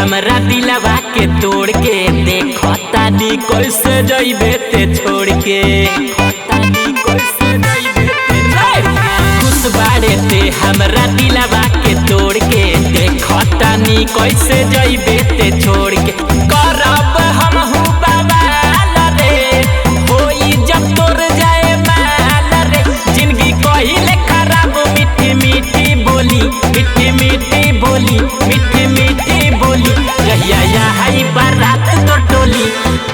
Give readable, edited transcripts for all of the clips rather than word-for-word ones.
हमरा दिलवा के तोड़ के देखो तानी कैसे जइबे ते छोड़ के खुश बाड़े ते हमरा दिलवा के तोड़ के देखो तानी कैसे जइबे ते छोड़ के करब हमहू बवाल रे होई जब तोर जाए माल रे जिंदगी कहिले खराब मीठी मीठी बोली मीठी मीठी बोली मीठी मीठी बोली जहिया यहाँ बारात तो टोली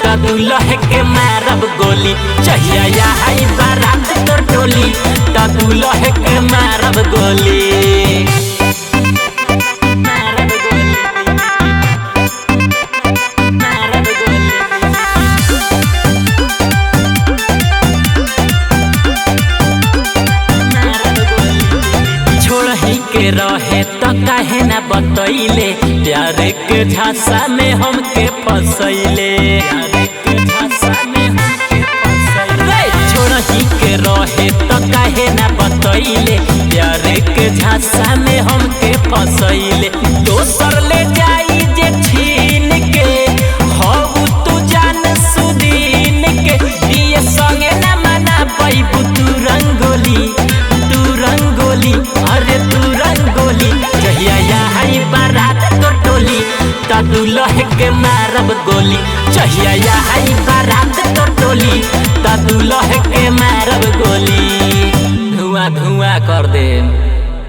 त दुल्हे के मारब गोली जहिया यहाँ बारात तो टोली त दुल्हे के मारब गोली के रहे तो काहे ना बतैले प्यार के झांसा में हमके फसैले छोड़ही के रहे तो काहे ना बतैले प्यार के झांसा में हमके फसैले दोसर ले जाई जे छीन के हऊ तू जान सुदीन के दिए संगे ना मना पैबू तू रंगोली अरे तू रंगोली जहिया यहाँ बारात तो टोली त दुल्हे के मारब गोली जहिया यहाँ बारात तो टोली त दुल्हे के मारब गोली धुआं धुआं कर दे।